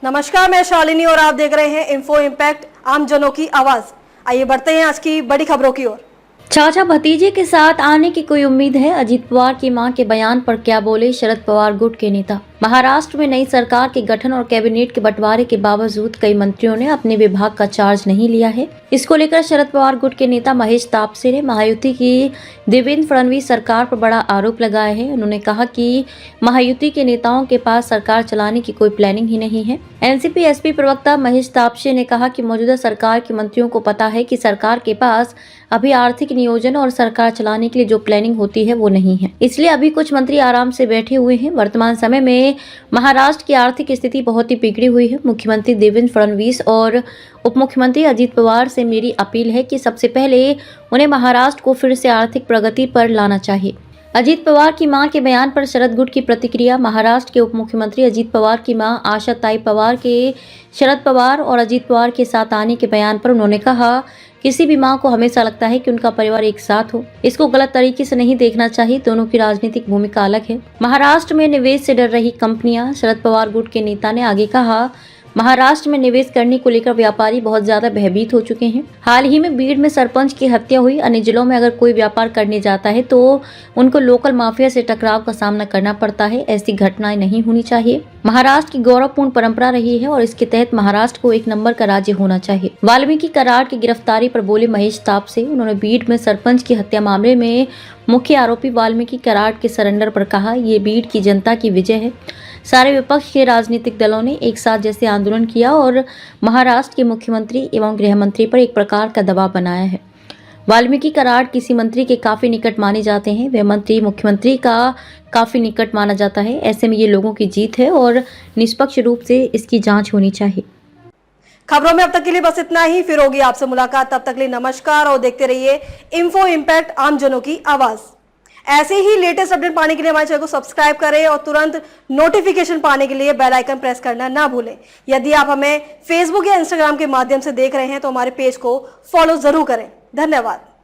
नमस्कार, मैं शालिनी और आप देख रहे हैं इन्फो इम्पैक्ट, आम जनों की आवाज। आइए बढ़ते हैं आज की बड़ी खबरों की ओर। चाचा भतीजे के साथ आने की कोई उम्मीद है? अजीत पवार की मां के बयान पर क्या बोले शरद पवार गुट के नेता? महाराष्ट्र में नई सरकार के गठन और कैबिनेट के बंटवारे के बावजूद कई मंत्रियों ने अपने विभाग का चार्ज नहीं लिया है। इसको लेकर शरद पवार गुट के नेता महेश तापसे ने महायुति की देवेंद्र फडणवीस सरकार पर बड़ा आरोप लगाया है। उन्होंने कहा कि महायुति के नेताओं के पास सरकार चलाने की कोई प्लानिंग ही नहीं है। एनसीपी एसपी प्रवक्ता महेश तापसे ने कहा कि मौजूदा सरकार के मंत्रियों को पता है कि सरकार के पास अभी आर्थिक नियोजन और सरकार चलाने के लिए जो प्लानिंग होती है वो नहीं है, इसलिए अभी कुछ मंत्री आराम से बैठे हुए हैं। वर्तमान समय में महाराष्ट्र की आर्थिक स्थिति बहुत ही बिगड़ी हुई है। मुख्यमंत्री देवेंद्र फडणवीस और उप मुख्यमंत्री अजीत पवार से मेरी अपील है कि सबसे पहले उन्हें महाराष्ट्र को फिर से आर्थिक प्रगति पर लाना चाहिए। अजीत पवार की मां के बयान पर शरद गुट की प्रतिक्रिया। महाराष्ट्र के उप मुख्यमंत्री अजीत पवार की मां आशाताई पवार के शरद पवार और अजीत पवार के साथ आने के बयान पर उन्होंने कहा, किसी भी मां को हमेशा लगता है कि उनका परिवार एक साथ हो। इसको गलत तरीके से नहीं देखना चाहिए। दोनों की राजनीतिक भूमिका अलग है। महाराष्ट्र में निवेश से डर रही कंपनियां। शरद पवार गुट के नेता ने आगे कहा, महाराष्ट्र में निवेश करने को लेकर व्यापारी बहुत ज्यादा भयभीत हो चुके हैं। हाल ही में बीड़ में सरपंच की हत्या हुई। अन्य जिलों में अगर कोई व्यापार करने जाता है तो उनको लोकल माफिया से टकराव का सामना करना पड़ता है। ऐसी घटनाएं नहीं होनी चाहिए। महाराष्ट्र की गौरवपूर्ण परंपरा रही है और इसके तहत महाराष्ट्र को एक नंबर का राज्य होना चाहिए। वाल्मीकि कराड़ की गिरफ्तारी पर बोले महेश तापसे। उन्होंने बीड़ में सरपंच की हत्या मामले में मुख्य आरोपी वाल्मीकि कराड़ के सरेंडर पर कहा, ये बीड़ की जनता की विजय है। सारे विपक्ष के राजनीतिक दलों ने एक साथ जैसे आंदोलन किया और महाराष्ट्र के मुख्यमंत्री एवं गृह मंत्री पर एक प्रकार का दबाव बनाया है। वाल्मीकि कराड़ किसी मंत्री के काफी निकट माने जाते हैं। वह मंत्री मुख्यमंत्री का काफी निकट माना जाता है। ऐसे में ये लोगों की जीत है और निष्पक्ष रूप से इसकी जांच होनी चाहिए। खबरों में अब तक के लिए बस इतना ही। फिर होगी आपसे मुलाकात। तब तक के लिए नमस्कार और देखते रहिए इन्फो इम्पैक्ट, आम जनों की आवाज। ऐसे ही लेटेस्ट अपडेट पाने के लिए हमारे चैनल को सब्सक्राइब करें और तुरंत नोटिफिकेशन पाने के लिए बेल आइकन प्रेस करना ना भूलें। यदि आप हमें फेसबुक या इंस्टाग्राम के माध्यम से देख रहे हैं तो हमारे पेज को फॉलो जरूर करें। धन्यवाद।